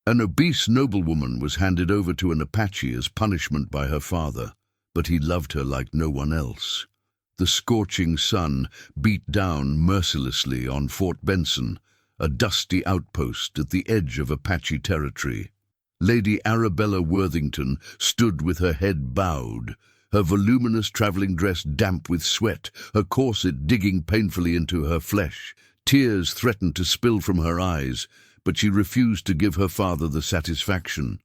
An obese noblewoman was handed over to an Apache as punishment by her father, but he loved her like no one else. The scorching sun beat down mercilessly on Fort Benson, a dusty outpost at the edge of Apache territory. Lady Arabella Worthington stood with her head bowed, her voluminous travelling dress damp with sweat, her corset digging painfully into her flesh. Tears threatened to spill from her eyes, but she refused to give her father the satisfaction.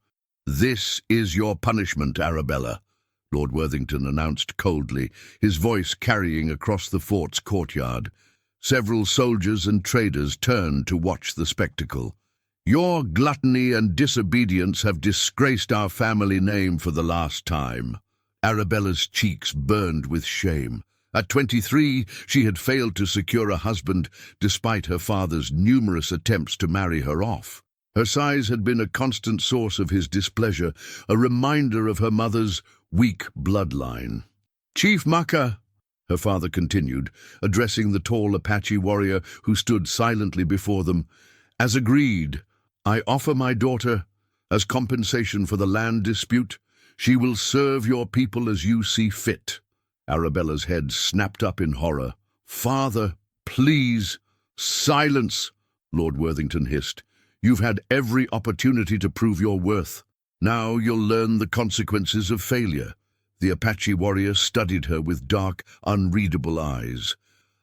"This is your punishment, Arabella," Lord Worthington announced coldly, his voice carrying across the fort's courtyard. Several soldiers and traders turned to watch the spectacle. "Your gluttony and disobedience have disgraced our family name for the last time." Arabella's cheeks burned with shame. At 23, she had failed to secure a husband despite her father's numerous attempts to marry her off. Her size had been a constant source of his displeasure, a reminder of her mother's weak bloodline. "Chief Maka," her father continued, addressing the tall Apache warrior who stood silently before them, "as agreed, I offer my daughter as compensation for the land dispute. She will serve your people as you see fit." Arabella's head snapped up in horror. "Father, please, silence," Lord Worthington hissed. "You've had every opportunity to prove your worth. Now you'll learn the consequences of failure." The Apache warrior studied her with dark, unreadable eyes.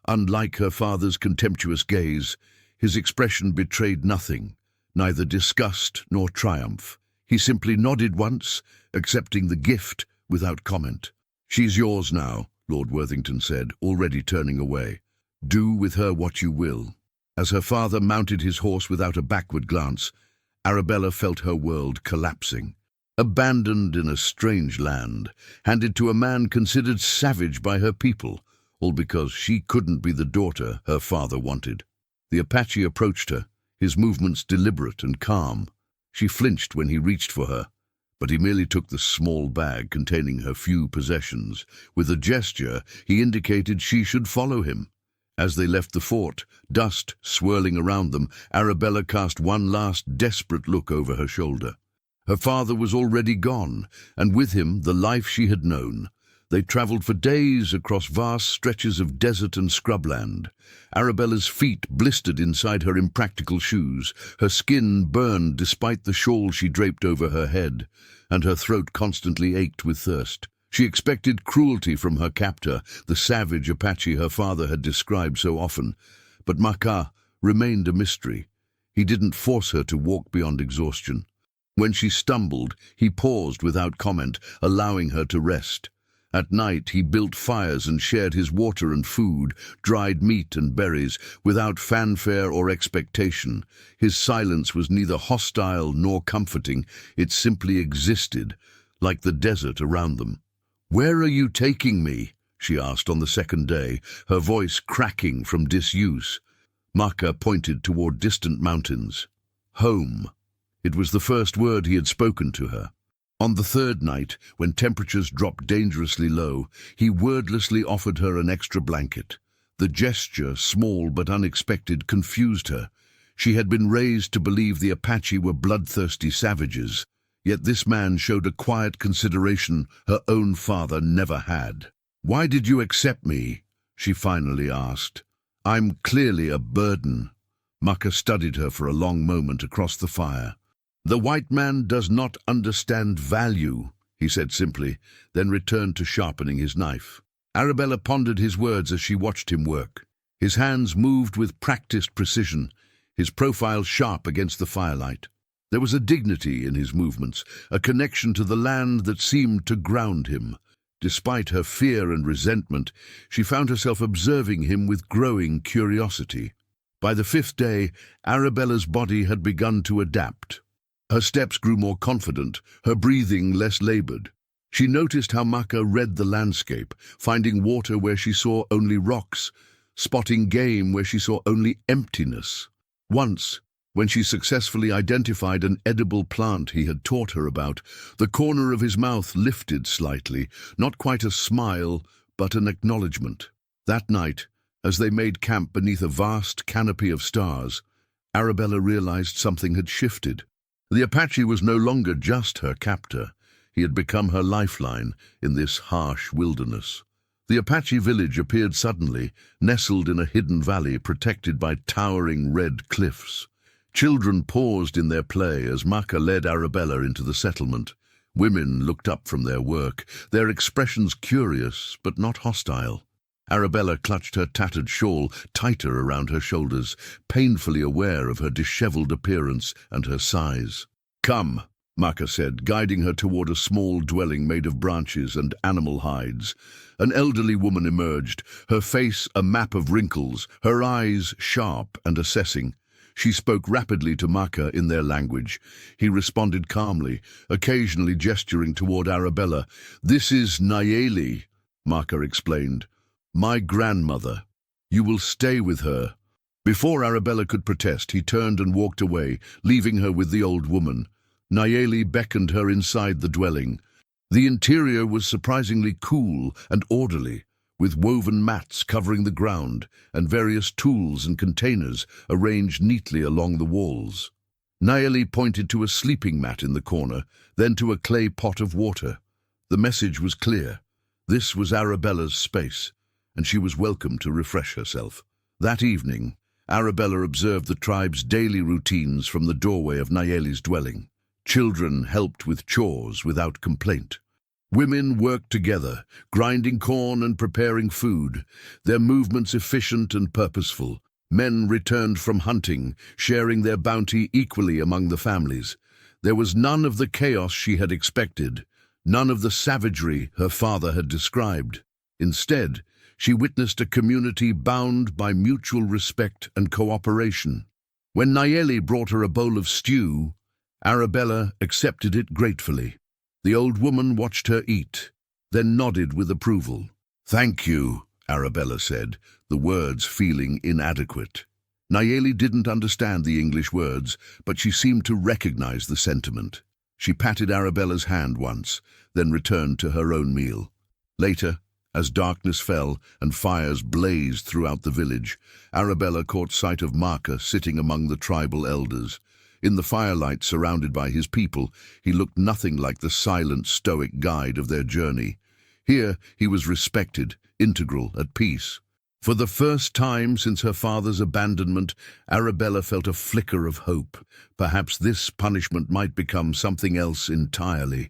Unlike her father's contemptuous gaze, his expression betrayed nothing, neither disgust nor triumph. He simply nodded once, accepting the gift without comment. "She's yours now," Lord Worthington said, already turning away. "Do with her what you will." As her father mounted his horse without a backward glance, Arabella felt her world collapsing. Abandoned in a strange land, handed to a man considered savage by her people, all because she couldn't be the daughter her father wanted. The Apache approached her, his movements deliberate and calm. She flinched when he reached for her, but he merely took the small bag containing her few possessions. With a gesture, he indicated she should follow him. As they left the fort, dust swirling around them, Arabella cast one last desperate look over her shoulder. Her father was already gone, and with him the life she had known. They travelled for days across vast stretches of desert and scrubland. Arabella's feet blistered inside her impractical shoes, her skin burned despite the shawl she draped over her head, and her throat constantly ached with thirst. She expected cruelty from her captor, the savage Apache her father had described so often, but Maka remained a mystery. He didn't force her to walk beyond exhaustion. When she stumbled, he paused without comment, allowing her to rest. At night he built fires and shared his water and food, dried meat and berries, without fanfare or expectation. His silence was neither hostile nor comforting, it simply existed, like the desert around them. "Where are you taking me?" she asked on the second day, her voice cracking from disuse. Maka pointed toward distant mountains. "Home." It was the first word he had spoken to her. On the third night, when temperatures dropped dangerously low, he wordlessly offered her an extra blanket. The gesture, small but unexpected, confused her. She had been raised to believe the Apache were bloodthirsty savages, yet this man showed a quiet consideration her own father never had. "Why did you accept me?" she finally asked. "I'm clearly a burden." Maka studied her for a long moment across the fire. "The white man does not understand value," he said simply, then returned to sharpening his knife. Arabella pondered his words as she watched him work. His hands moved with practiced precision, his profile sharp against the firelight. There was a dignity in his movements, a connection to the land that seemed to ground him. Despite her fear and resentment, she found herself observing him with growing curiosity. By the fifth day, Arabella's body had begun to adapt. Her steps grew more confident, her breathing less labored. She noticed how Maka read the landscape, finding water where she saw only rocks, spotting game where she saw only emptiness. Once, when she successfully identified an edible plant he had taught her about, the corner of his mouth lifted slightly, not quite a smile, but an acknowledgement. That night, as they made camp beneath a vast canopy of stars, Arabella realized something had shifted. The Apache was no longer just her captor. He had become her lifeline in this harsh wilderness. The Apache village appeared suddenly, nestled in a hidden valley protected by towering red cliffs. Children paused in their play as Maka led Arabella into the settlement. Women looked up from their work, their expressions curious but not hostile. Arabella clutched her tattered shawl tighter around her shoulders, painfully aware of her disheveled appearance and her size. "Come," Maka said, guiding her toward a small dwelling made of branches and animal hides. An elderly woman emerged, her face a map of wrinkles, her eyes sharp and assessing. She spoke rapidly to Maka in their language. He responded calmly, occasionally gesturing toward Arabella. "This is Nayeli," Maka explained. "My grandmother. You will stay with her." Before Arabella could protest, he turned and walked away, leaving her with the old woman. Nayeli beckoned her inside the dwelling. The interior was surprisingly cool and orderly, with woven mats covering the ground and various tools and containers arranged neatly along the walls. Nayeli pointed to a sleeping mat in the corner, then to a clay pot of water. The message was clear. This was Arabella's space, and she was welcome to refresh herself. That evening, Arabella observed the tribe's daily routines from the doorway of Nayeli's dwelling. Children helped with chores without complaint. Women worked together, grinding corn and preparing food, their movements efficient and purposeful. Men returned from hunting, sharing their bounty equally among the families. There was none of the chaos she had expected, none of the savagery her father had described. Instead, she witnessed a community bound by mutual respect and cooperation. When Nayeli brought her a bowl of stew, Arabella accepted it gratefully. The old woman watched her eat, then nodded with approval. "Thank you," Arabella said, the words feeling inadequate. Nayeli didn't understand the English words, but she seemed to recognize the sentiment. She patted Arabella's hand once, then returned to her own meal. Later, as darkness fell and fires blazed throughout the village, Arabella caught sight of Maka sitting among the tribal elders. In the firelight surrounded by his people, he looked nothing like the silent, stoic guide of their journey. Here he was respected, integral, at peace. For the first time since her father's abandonment, Arabella felt a flicker of hope. Perhaps this punishment might become something else entirely.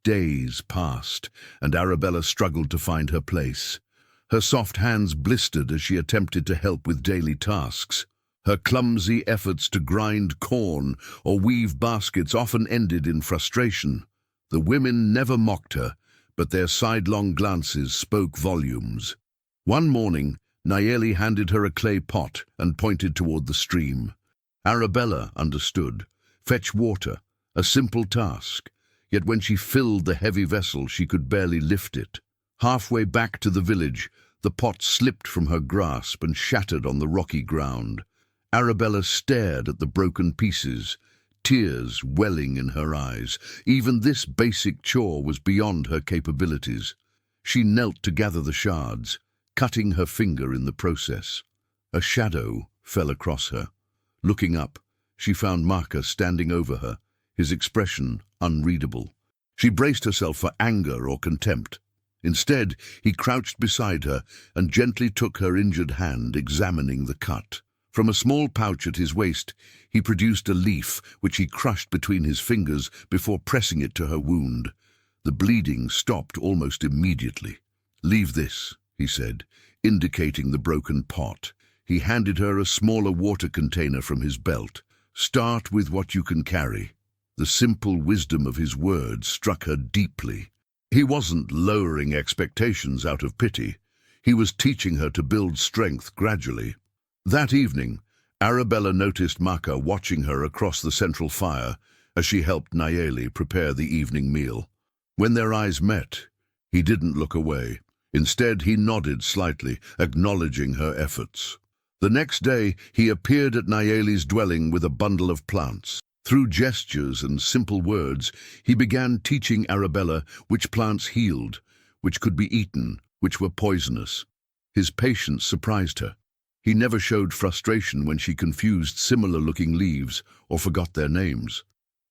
Days passed, and Arabella struggled to find her place. Her soft hands blistered as she attempted to help with daily tasks. Her clumsy efforts to grind corn or weave baskets often ended in frustration. The women never mocked her, but their sidelong glances spoke volumes. One morning, Nayeli handed her a clay pot and pointed toward the stream. Arabella understood. Fetch water, a simple task. Yet when she filled the heavy vessel, she could barely lift it. Halfway back to the village, the pot slipped from her grasp and shattered on the rocky ground. Arabella stared at the broken pieces, tears welling in her eyes. Even this basic chore was beyond her capabilities. She knelt to gather the shards, cutting her finger in the process. A shadow fell across her. Looking up, she found Maka standing over her, his expression unreadable. She braced herself for anger or contempt. Instead, he crouched beside her and gently took her injured hand, examining the cut. From a small pouch at his waist, he produced a leaf, which he crushed between his fingers before pressing it to her wound. The bleeding stopped almost immediately. "Leave this," he said, indicating the broken pot. He handed her a smaller water container from his belt. "Start with what you can carry." The simple wisdom of his words struck her deeply. He wasn't lowering expectations out of pity. He was teaching her to build strength gradually. That evening, Arabella noticed Maka watching her across the central fire as she helped Nayeli prepare the evening meal. When their eyes met, he didn't look away. Instead, he nodded slightly, acknowledging her efforts. The next day, he appeared at Nayeli's dwelling with a bundle of plants. Through gestures and simple words, he began teaching Arabella which plants healed, which could be eaten, which were poisonous. His patience surprised her. He never showed frustration when she confused similar-looking leaves or forgot their names.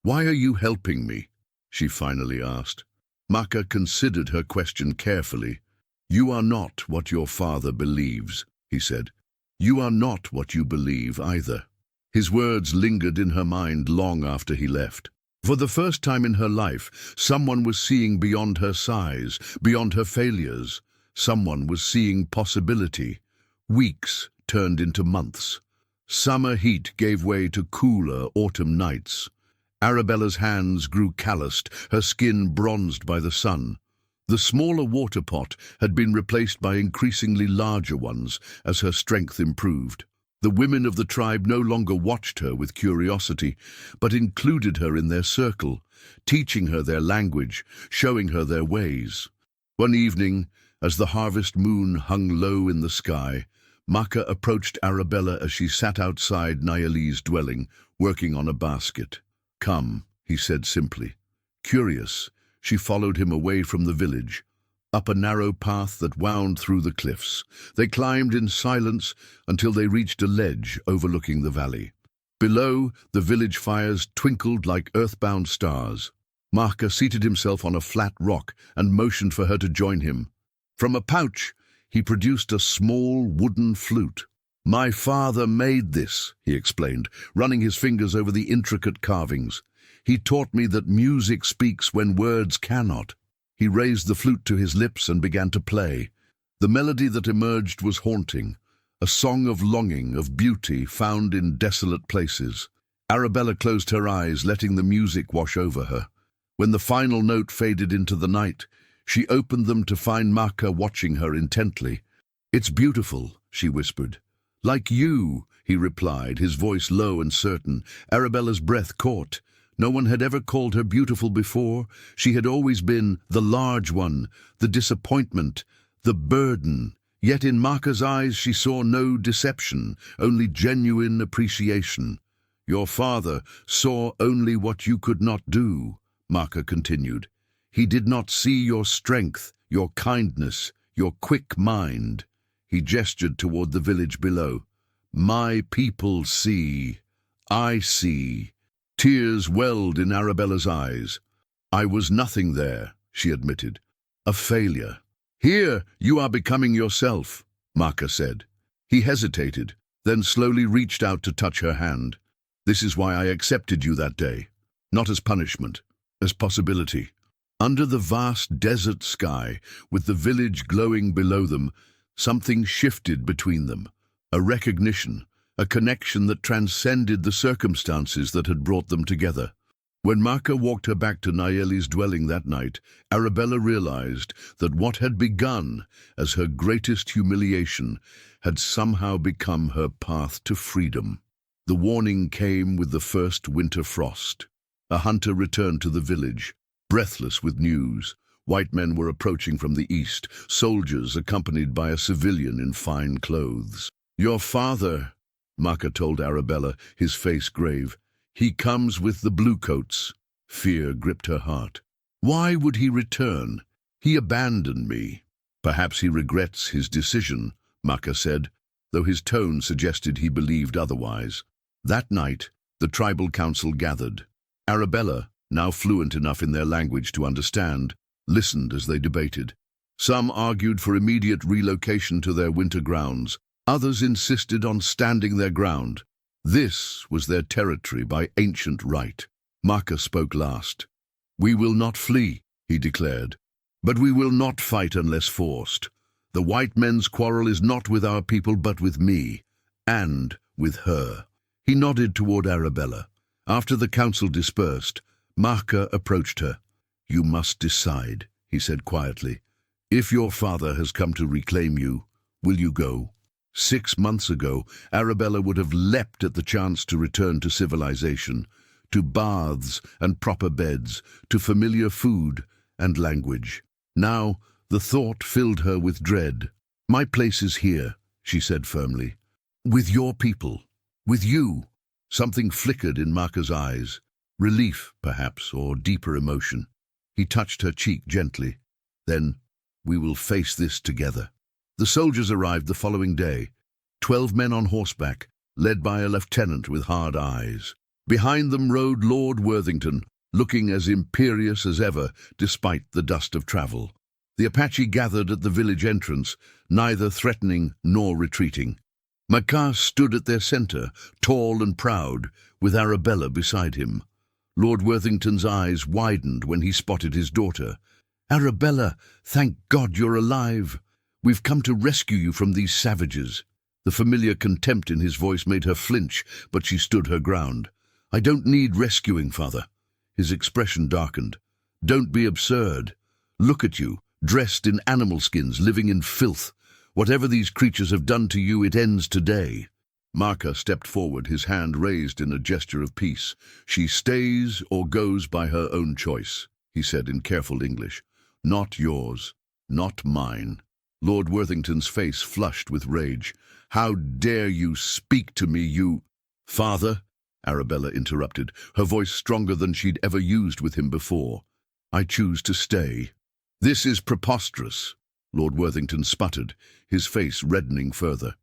"Why are you helping me?" she finally asked. Maka considered her question carefully. "You are not what your father believes," he said. "You are not what you believe either." His words lingered in her mind long after he left. For the first time in her life, someone was seeing beyond her size, beyond her failures. Someone was seeing possibility. Weeks turned into months. Summer heat gave way to cooler autumn nights. Arabella's hands grew calloused, her skin bronzed by the sun. The smaller water pot had been replaced by increasingly larger ones as her strength improved. The women of the tribe no longer watched her with curiosity, but included her in their circle, teaching her their language, showing her their ways. One evening, as the harvest moon hung low in the sky, Maka approached Arabella as she sat outside Nayeli's dwelling, working on a basket. "Come," he said simply. Curious, she followed him away from the village, up a narrow path that wound through the cliffs. They climbed in silence until they reached a ledge overlooking the valley. Below, the village fires twinkled like earthbound stars. Maka seated himself on a flat rock and motioned for her to join him. From a pouch, he produced a small wooden flute. "My father made this," he explained, running his fingers over the intricate carvings. "He taught me that music speaks when words cannot." He raised the flute to his lips and began to play. The melody that emerged was haunting, a song of longing, of beauty found in desolate places. Arabella closed her eyes, letting the music wash over her. When the final note faded into the night, she opened them to find Maka watching her intently. "It's beautiful," she whispered. "Like you," he replied, his voice low and certain. Arabella's breath caught. No one had ever called her beautiful before. She had always been the large one, the disappointment, the burden. Yet in Maka's eyes she saw no deception, only genuine appreciation. "Your father saw only what you could not do," Maka continued. "He did not see your strength, your kindness, your quick mind." He gestured toward the village below. "My people see. I see." Tears welled in Arabella's eyes. "I was nothing there," she admitted. "A failure." "Here you are becoming yourself," Maka said. He hesitated, then slowly reached out to touch her hand. "This is why I accepted you that day. Not as punishment, as possibility." Under the vast desert sky, with the village glowing below them, something shifted between them. A recognition, a connection that transcended the circumstances that had brought them together. When Maka walked her back to Nayeli's dwelling that night, Arabella realized that what had begun as her greatest humiliation had somehow become her path to freedom. The warning came with the first winter frost. A hunter returned to the village, breathless with news. White men were approaching from the east, soldiers accompanied by a civilian in fine clothes. "Your father," Maka told Arabella, his face grave. "He comes with the bluecoats." Fear gripped her heart. "Why would he return? He abandoned me." "Perhaps he regrets his decision," Maka said, though his tone suggested he believed otherwise. That night, the tribal council gathered. Arabella, now fluent enough in their language to understand, listened as they debated. Some argued for immediate relocation to their winter grounds. Others insisted on standing their ground. This was their territory by ancient right. Maka spoke last. "We will not flee," he declared, "but we will not fight unless forced. The white men's quarrel is not with our people but with me, and with her." He nodded toward Arabella. After the council dispersed, Maka approached her. "You must decide," he said quietly. "If your father has come to reclaim you, will you go?" 6 months ago, Arabella would have leapt at the chance to return to civilization, to baths and proper beds, to familiar food and language. Now, the thought filled her with dread. "My place is here," she said firmly. "With your people. With you." Something flickered in Maka's eyes. Relief, perhaps, or deeper emotion. He touched her cheek gently. "Then, we will face this together." The soldiers arrived the following day, 12 men on horseback, led by a lieutenant with hard eyes. Behind them rode Lord Worthington, looking as imperious as ever despite the dust of travel. The Apache gathered at the village entrance, neither threatening nor retreating. Makar stood at their center, tall and proud, with Arabella beside him. Lord Worthington's eyes widened when he spotted his daughter. "Arabella, thank God you're alive. We've come to rescue you from these savages." The familiar contempt in his voice made her flinch, but she stood her ground. "I don't need rescuing, father." His expression darkened. "Don't be absurd. Look at you, dressed in animal skins, living in filth. Whatever these creatures have done to you, it ends today." Marka stepped forward, his hand raised in a gesture of peace. "She stays or goes by her own choice," he said in careful English. "Not yours, not mine." Lord Worthington's face flushed with rage. "How dare you speak to me, you—" "Father," Arabella interrupted, her voice stronger than she'd ever used with him before. "I choose to stay." "This is preposterous," Lord Worthington sputtered, his face reddening further.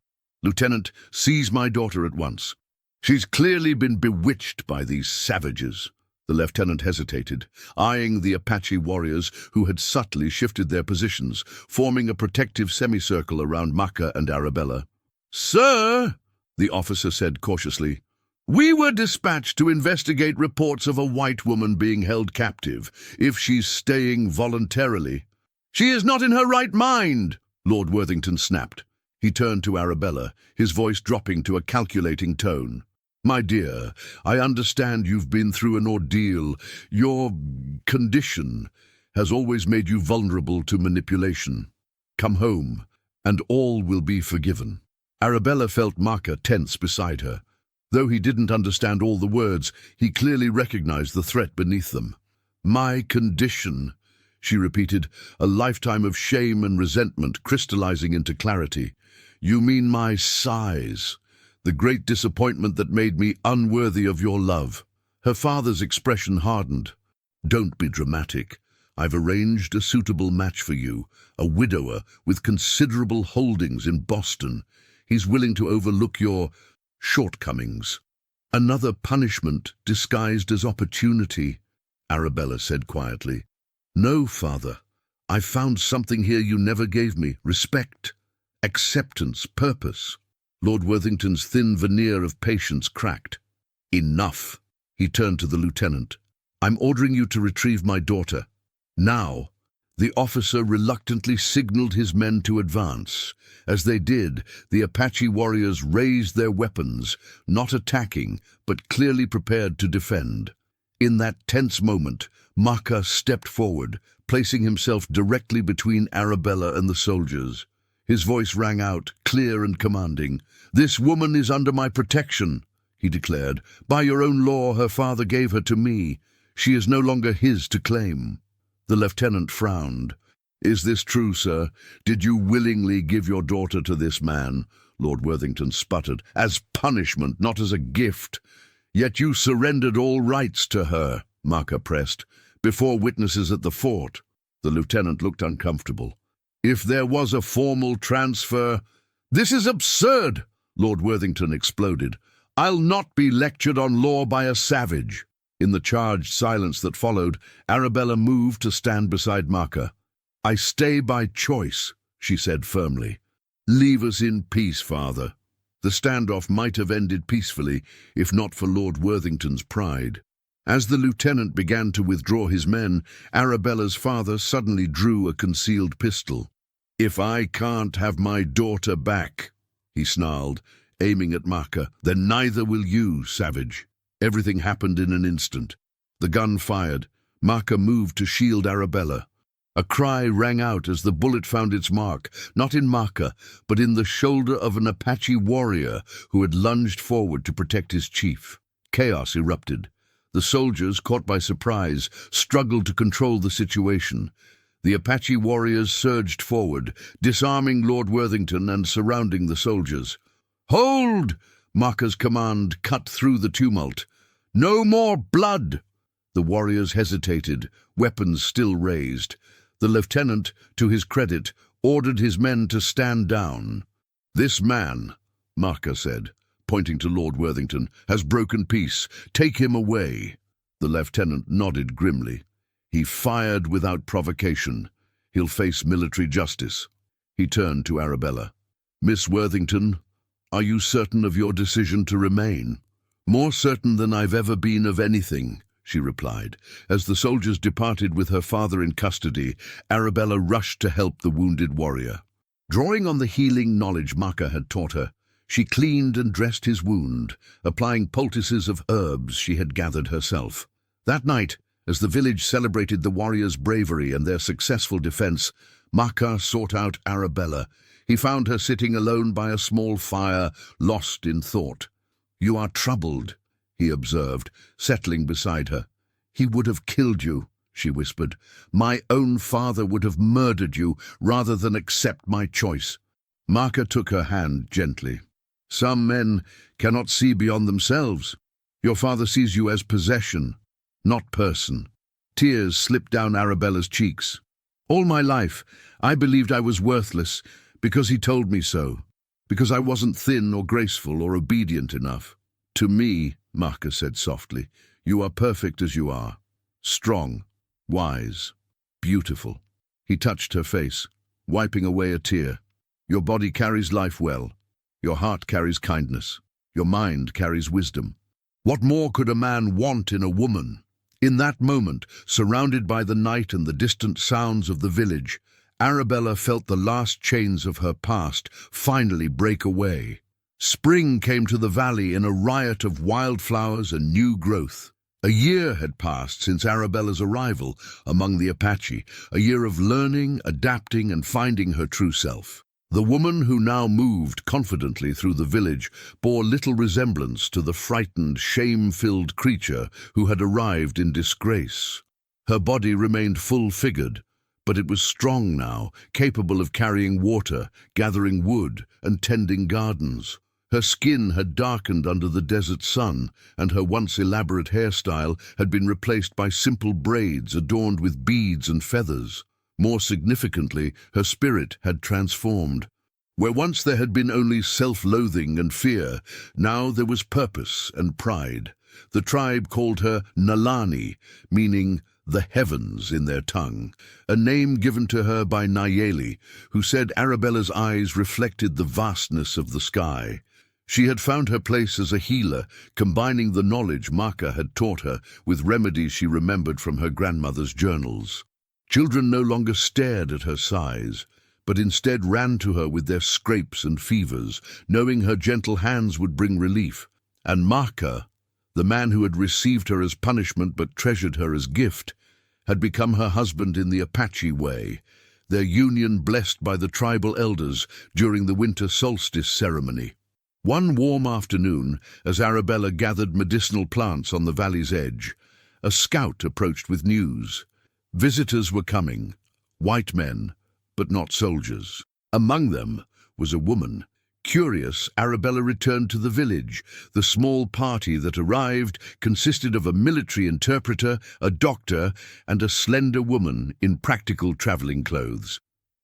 "Lieutenant, seize my daughter at once. She's clearly been bewitched by these savages." The lieutenant hesitated, eyeing the Apache warriors who had subtly shifted their positions, forming a protective semicircle around Makka and Arabella. "Sir," the officer said cautiously, "we were dispatched to investigate reports of a white woman being held captive, if she's staying voluntarily." "She is not in her right mind," Lord Worthington snapped. He turned to Arabella, his voice dropping to a calculating tone. "My dear, I understand you've been through an ordeal. Your condition has always made you vulnerable to manipulation. Come home, and all will be forgiven." Arabella felt Makka tense beside her. Though he didn't understand all the words, he clearly recognized the threat beneath them. "My condition," she repeated, a lifetime of shame and resentment crystallizing into clarity. "You mean my size, the great disappointment that made me unworthy of your love." Her father's expression hardened. "Don't be dramatic. I've arranged a suitable match for you, a widower with considerable holdings in Boston. He's willing to overlook your shortcomings." "Another punishment disguised as opportunity," Arabella said quietly. "No, father. I've found something here you never gave me. Respect, acceptance, purpose." Lord Worthington's thin veneer of patience cracked. "Enough." He turned to the lieutenant. "I'm ordering you to retrieve my daughter. Now." The officer reluctantly signaled his men to advance. As they did, the Apache warriors raised their weapons, not attacking, but clearly prepared to defend. In that tense moment, Makka stepped forward, placing himself directly between Arabella and the soldiers. His voice rang out, clear and commanding. "This woman is under my protection," he declared. "By your own law, her father gave her to me. She is no longer his to claim." The lieutenant frowned. "Is this true, sir? Did you willingly give your daughter to this man?" Lord Worthington sputtered. "As punishment, not as a gift. Yet you surrendered all rights to her," Makka pressed, "before witnesses at the fort." The lieutenant looked uncomfortable. "If there was a formal transfer—" "This is absurd!" Lord Worthington exploded. "I'll not be lectured on law by a savage." In the charged silence that followed, Arabella moved to stand beside Makka. "I stay by choice," she said firmly. "Leave us in peace, father." The standoff might have ended peacefully, if not for Lord Worthington's pride. As the lieutenant began to withdraw his men, Arabella's father suddenly drew a concealed pistol. "If I can't have my daughter back," he snarled, aiming at Makka, "then neither will you, savage." Everything happened in an instant. The gun fired. Makka moved to shield Arabella. A cry rang out as the bullet found its mark, not in Makka, but in the shoulder of an Apache warrior who had lunged forward to protect his chief. Chaos erupted. The soldiers, caught by surprise, struggled to control the situation. The Apache warriors surged forward, disarming Lord Worthington and surrounding the soldiers. "Hold!" Makka's command cut through the tumult. "No more blood!" The warriors hesitated, weapons still raised. The lieutenant, to his credit, ordered his men to stand down. "This man," Makka said, pointing to Lord Worthington, has broken peace. Take him away. The lieutenant nodded grimly. He fired without provocation. He'll face military justice. He turned to Arabella. Miss Worthington, are you certain of your decision to remain? More certain than I've ever been of anything, she replied. As the soldiers departed with her father in custody, Arabella rushed to help the wounded warrior. Drawing on the healing knowledge Maka had taught her, she cleaned and dressed his wound, applying poultices of herbs she had gathered herself. That night, as the village celebrated the warriors' bravery and their successful defense, Maka sought out Arabella. He found her sitting alone by a small fire, lost in thought. You are troubled, he observed, settling beside her. He would have killed you, she whispered. My own father would have murdered you rather than accept my choice. Maka took her hand gently. Some men cannot see beyond themselves. Your father sees you as possession, not person. Tears slipped down Arabella's cheeks. All my life, I believed I was worthless because he told me so, because I wasn't thin or graceful or obedient enough. To me, Maka said softly, you are perfect as you are, strong, wise, beautiful. He touched her face, wiping away a tear. Your body carries life well. Your heart carries kindness. Your mind carries wisdom. What more could a man want in a woman? In that moment, surrounded by the night and the distant sounds of the village, Arabella felt the last chains of her past finally break away. Spring came to the valley in a riot of wildflowers and new growth. A year had passed since Arabella's arrival among the Apache, a year of learning, adapting, and finding her true self. The woman who now moved confidently through the village bore little resemblance to the frightened, shame-filled creature who had arrived in disgrace. Her body remained full-figured, but it was strong now, capable of carrying water, gathering wood, and tending gardens. Her skin had darkened under the desert sun, and her once elaborate hairstyle had been replaced by simple braids adorned with beads and feathers. More significantly, her spirit had transformed. Where once there had been only self-loathing and fear, now there was purpose and pride. The tribe called her Nalani, meaning the heavens in their tongue, a name given to her by Nayeli, who said Arabella's eyes reflected the vastness of the sky. She had found her place as a healer, combining the knowledge Maka had taught her with remedies she remembered from her grandmother's journals. Children no longer stared at her sighs, but instead ran to her with their scrapes and fevers, knowing her gentle hands would bring relief. And Maka, the man who had received her as punishment but treasured her as gift, had become her husband in the Apache way, their union blessed by the tribal elders during the winter solstice ceremony. One warm afternoon, as Arabella gathered medicinal plants on the valley's edge, a scout approached with news. Visitors were coming, white men, but not soldiers. Among them was a woman. Curious, Arabella returned to the village. The small party that arrived consisted of a military interpreter, a doctor, and a slender woman in practical traveling clothes.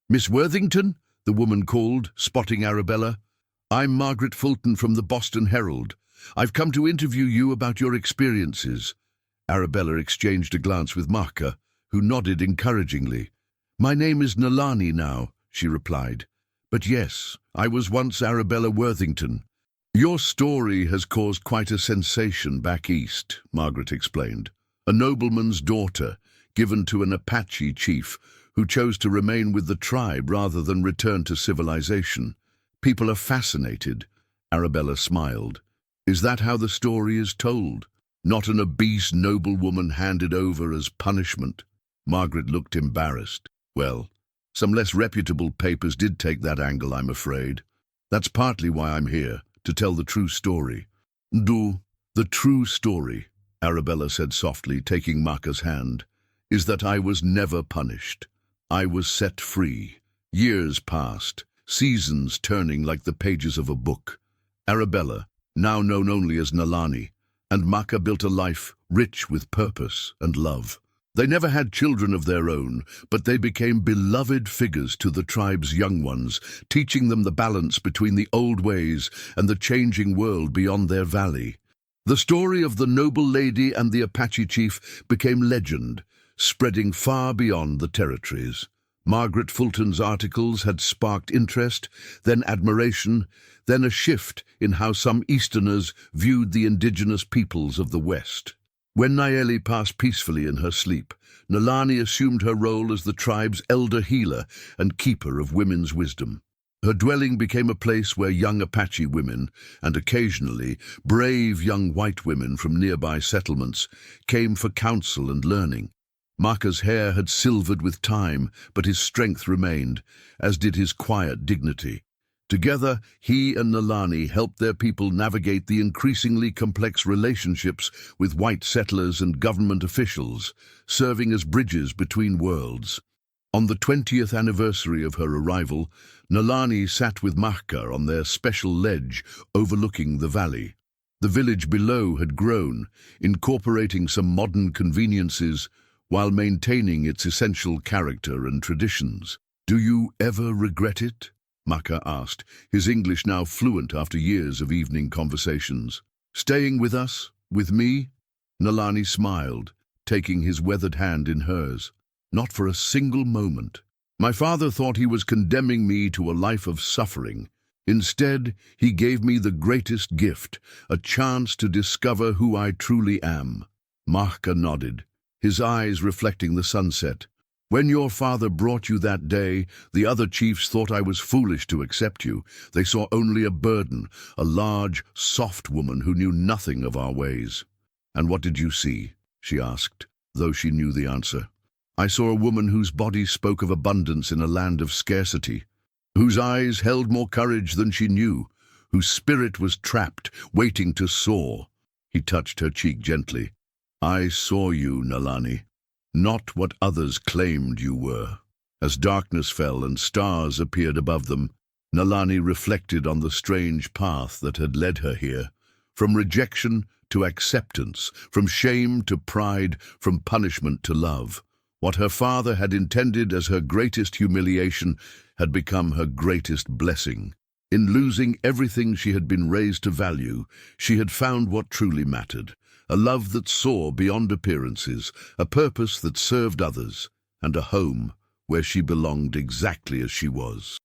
Miss Worthington, the woman called, spotting Arabella. I'm Margaret Fulton from the Boston Herald. I've come to interview you about your experiences. Arabella exchanged a glance with Maka, who nodded encouragingly. My name is Nalani now, she replied. But yes, I was once Arabella Worthington. Your story has caused quite a sensation back east, Margaret explained. A nobleman's daughter, given to an Apache chief, who chose to remain with the tribe rather than return to civilization. People are fascinated. Arabella smiled. Is that how the story is told? Not an obese noblewoman handed over as punishment? Margaret looked embarrassed. Well, some less reputable papers did take that angle, I'm afraid. That's partly why I'm here, to tell the true story. The true story, Arabella said softly, taking Maka's hand, is that I was never punished. I was set free. Years passed, seasons turning like the pages of a book. Arabella, now known only as Nalani, and Maka built a life rich with purpose and love. They never had children of their own, but they became beloved figures to the tribe's young ones, teaching them the balance between the old ways and the changing world beyond their valley. The story of the noble lady and the Apache chief became legend, spreading far beyond the territories. Margaret Fulton's articles had sparked interest, then admiration, then a shift in how some Easterners viewed the indigenous peoples of the West. When Nayeli passed peacefully in her sleep, Nalani assumed her role as the tribe's elder healer and keeper of women's wisdom. Her dwelling became a place where young Apache women, and occasionally brave young white women from nearby settlements, came for counsel and learning. Maka's hair had silvered with time, but his strength remained, as did his quiet dignity. Together, he and Nalani helped their people navigate the increasingly complex relationships with white settlers and government officials, serving as bridges between worlds. On the 20th anniversary of her arrival, Nalani sat with Maka on their special ledge overlooking the valley. The village below had grown, incorporating some modern conveniences while maintaining its essential character and traditions. "Do you ever regret it?" Maka asked, his English now fluent after years of evening conversations. "Staying with us, with me?" Nalani smiled, taking his weathered hand in hers. "Not for a single moment. My father thought he was condemning me to a life of suffering. Instead, he gave me the greatest gift, a chance to discover who I truly am." Maka nodded, his eyes reflecting the sunset. "When your father brought you that day, the other chiefs thought I was foolish to accept you. They saw only a burden, a large, soft woman who knew nothing of our ways." "And what did you see?" she asked, though she knew the answer. "I saw a woman whose body spoke of abundance in a land of scarcity, whose eyes held more courage than she knew, whose spirit was trapped, waiting to soar." He touched her cheek gently. "I saw you, Nalani. Not what others claimed you were." As darkness fell and stars appeared above them, Nalani reflected on the strange path that had led her here. From rejection to acceptance, from shame to pride, from punishment to love. What her father had intended as her greatest humiliation had become her greatest blessing. In losing everything she had been raised to value, she had found what truly mattered. A love that saw beyond appearances, a purpose that served others, and a home where she belonged exactly as she was.